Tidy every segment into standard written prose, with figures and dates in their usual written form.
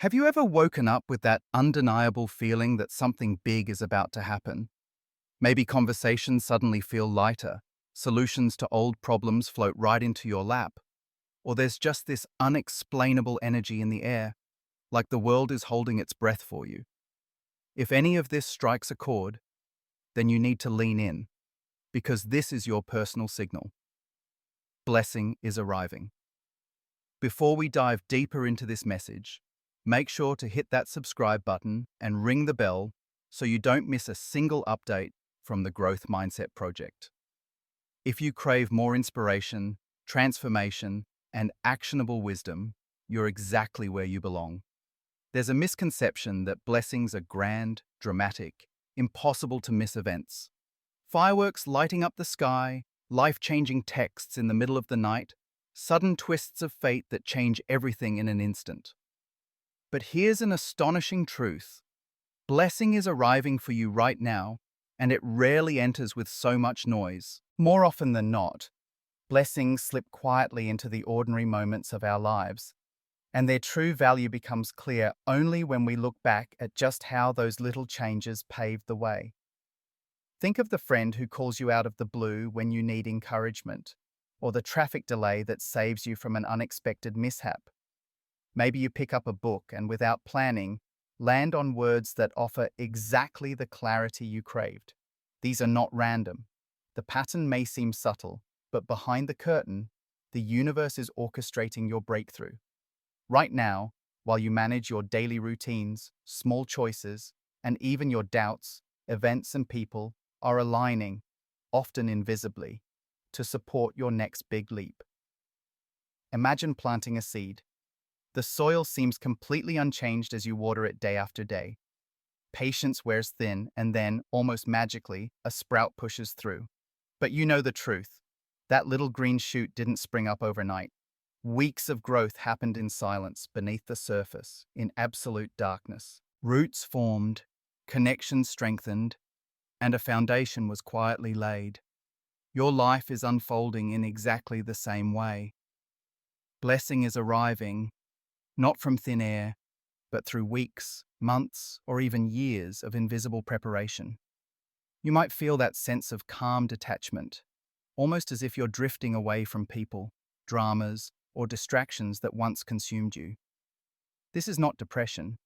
Have you ever woken up with that undeniable feeling that something big is about to happen? Maybe conversations suddenly feel lighter, solutions to old problems float right into your lap, or there's just this unexplainable energy in the air, like the world is holding its breath for you. If any of this strikes a chord, then you need to lean in, because this is your personal signal. Blessing is arriving. Before we dive deeper into this message, make sure to hit that subscribe button and ring the bell so you don't miss a single update from the Growth Mindset Project. If you crave more inspiration, transformation, and actionable wisdom, you're exactly where you belong. There's a misconception that blessings are grand, dramatic, impossible to miss events. Fireworks lighting up the sky, life-changing texts in the middle of the night, sudden twists of fate that change everything in an instant. But here's an astonishing truth. Blessing is arriving for you right now, and it rarely enters with so much noise. More often than not, blessings slip quietly into the ordinary moments of our lives, and their true value becomes clear only when we look back at just how those little changes paved the way. Think of the friend who calls you out of the blue when you need encouragement, or the traffic delay that saves you from an unexpected mishap. Maybe you pick up a book and, without planning, land on words that offer exactly the clarity you craved. These are not random. The pattern may seem subtle, but behind the curtain, the universe is orchestrating your breakthrough. Right now, while you manage your daily routines, small choices, and even your doubts, events and people are aligning, often invisibly, to support your next big leap. Imagine planting a seed. The soil seems completely unchanged as you water it day after day. Patience wears thin, and then, almost magically, a sprout pushes through. But you know the truth. That little green shoot didn't spring up overnight. Weeks of growth happened in silence, beneath the surface, in absolute darkness. Roots formed, connections strengthened, and a foundation was quietly laid. Your life is unfolding in exactly the same way. Blessing is arriving, not from thin air, but through weeks, months, or even years of invisible preparation. You might feel that sense of calm detachment, almost as if you're drifting away from people, dramas, or distractions that once consumed you. This is not depression.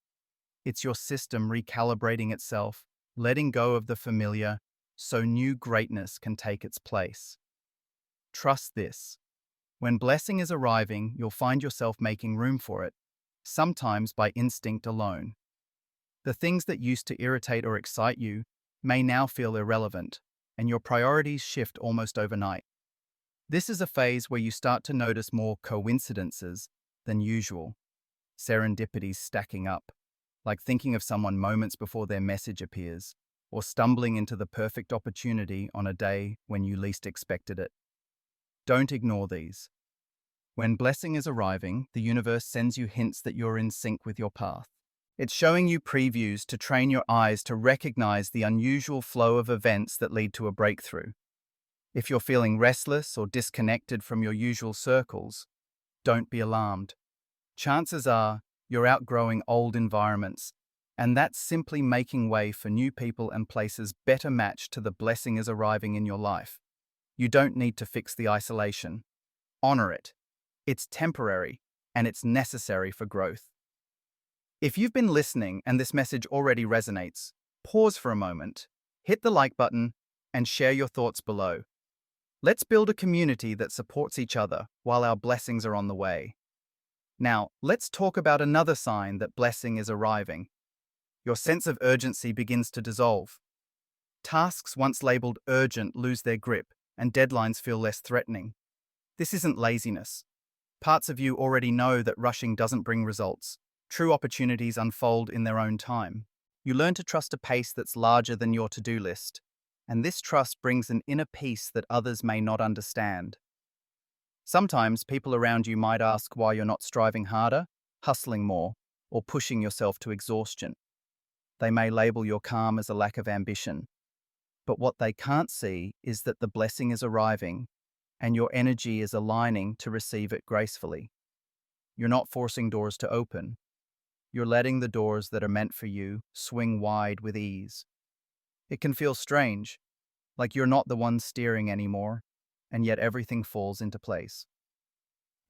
It's your system recalibrating itself, letting go of the familiar, so new greatness can take its place. Trust this. When blessing is arriving, you'll find yourself making room for it, sometimes by instinct alone. The things that used to irritate or excite you may now feel irrelevant, and your priorities shift almost overnight. This is a phase where you start to notice more coincidences than usual, serendipities stacking up, like thinking of someone moments before their message appears, or stumbling into the perfect opportunity on a day when you least expected it. Don't ignore these. When blessing is arriving, the universe sends you hints that you're in sync with your path. It's showing you previews to train your eyes to recognize the unusual flow of events that lead to a breakthrough. If you're feeling restless or disconnected from your usual circles, don't be alarmed. Chances are you're outgrowing old environments, and that's simply making way for new people and places better matched to the blessing is arriving in your life. You don't need to fix the isolation. Honor it. It's temporary, and it's necessary for growth. If you've been listening and this message already resonates, pause for a moment, hit the like button, and share your thoughts below. Let's build a community that supports each other while our blessings are on the way. Now, let's talk about another sign that blessing is arriving. Your sense of urgency begins to dissolve. Tasks once labeled urgent lose their grip, and deadlines feel less threatening. This isn't laziness. Parts of you already know that rushing doesn't bring results. True opportunities unfold in their own time. You learn to trust a pace that's larger than your to-do list, and this trust brings an inner peace that others may not understand. Sometimes people around you might ask why you're not striving harder, hustling more, or pushing yourself to exhaustion. They may label your calm as a lack of ambition. But what they can't see is that the blessing is arriving, and your energy is aligning to receive it gracefully. You're not forcing doors to open. You're letting the doors that are meant for you swing wide with ease. It can feel strange, like you're not the one steering anymore, and yet everything falls into place.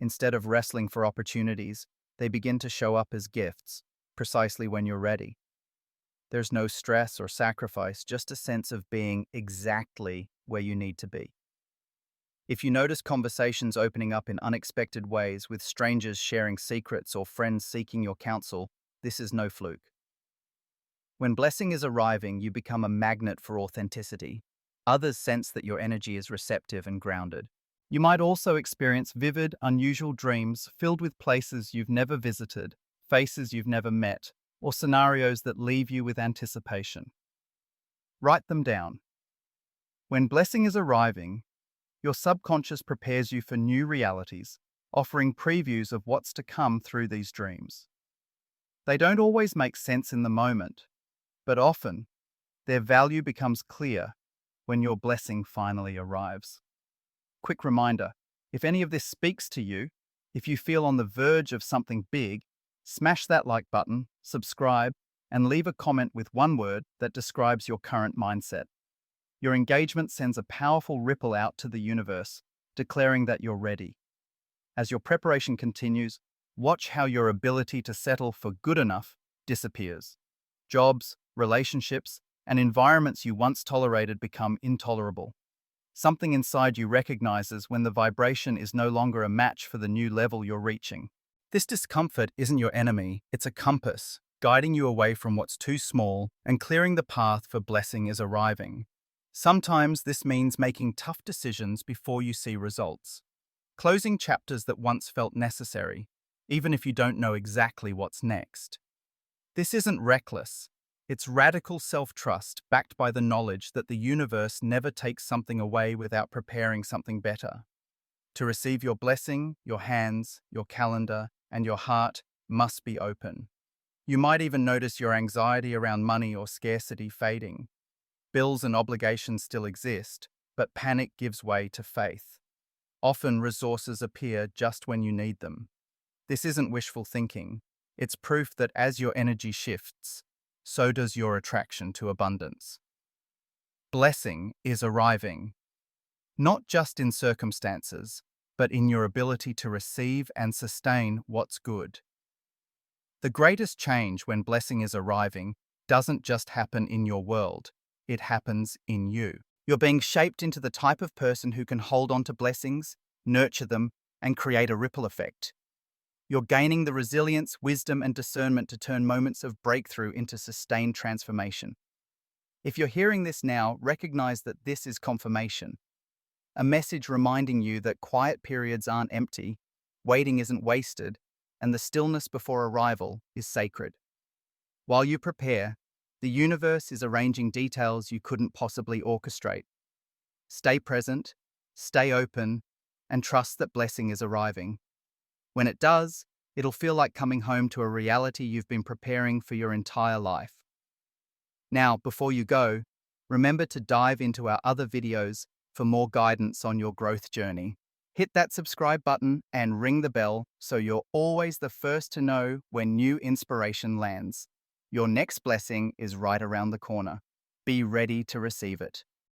Instead of wrestling for opportunities, they begin to show up as gifts, precisely when you're ready. There's no stress or sacrifice, just a sense of being exactly where you need to be. If you notice conversations opening up in unexpected ways, with strangers sharing secrets or friends seeking your counsel, this is no fluke. When blessing is arriving, you become a magnet for authenticity. Others sense that your energy is receptive and grounded. You might also experience vivid, unusual dreams filled with places you've never visited, faces you've never met, or scenarios that leave you with anticipation. Write them down. When blessing is arriving, your subconscious prepares you for new realities, offering previews of what's to come through these dreams. They don't always make sense in the moment, but often their value becomes clear when your blessing finally arrives. Quick reminder, if any of this speaks to you, if you feel on the verge of something big, smash that like button, subscribe, and leave a comment with one word that describes your current mindset. Your engagement sends a powerful ripple out to the universe, declaring that you're ready. As your preparation continues, watch how your ability to settle for good enough disappears. Jobs, relationships, and environments you once tolerated become intolerable. Something inside you recognizes when the vibration is no longer a match for the new level you're reaching. This discomfort isn't your enemy, it's a compass, guiding you away from what's too small and clearing the path for blessing is arriving. Sometimes this means making tough decisions before you see results, closing chapters that once felt necessary, even if you don't know exactly what's next. This isn't reckless. It's radical self-trust backed by the knowledge that the universe never takes something away without preparing something better. To receive your blessing, your hands, your calendar, and your heart must be open. You might even notice your anxiety around money or scarcity fading. Bills and obligations still exist, but panic gives way to faith. Often resources appear just when you need them. This isn't wishful thinking. It's proof that as your energy shifts, so does your attraction to abundance. Blessing is arriving, not just in circumstances, but in your ability to receive and sustain what's good. The greatest change when blessing is arriving doesn't just happen in your world, it happens in you. You're being shaped into the type of person who can hold on to blessings, nurture them, and create a ripple effect. You're gaining the resilience, wisdom, and discernment to turn moments of breakthrough into sustained transformation. If you're hearing this now, recognize that this is confirmation. A message reminding you that quiet periods aren't empty, waiting isn't wasted, and the stillness before arrival is sacred. While you prepare, the universe is arranging details you couldn't possibly orchestrate. Stay present, stay open, and trust that blessing is arriving. When it does, it'll feel like coming home to a reality you've been preparing for your entire life. Now, before you go, remember to dive into our other videos for more guidance on your growth journey. Hit that subscribe button and ring the bell so you're always the first to know when new inspiration lands. Your next blessing is right around the corner. Be ready to receive it.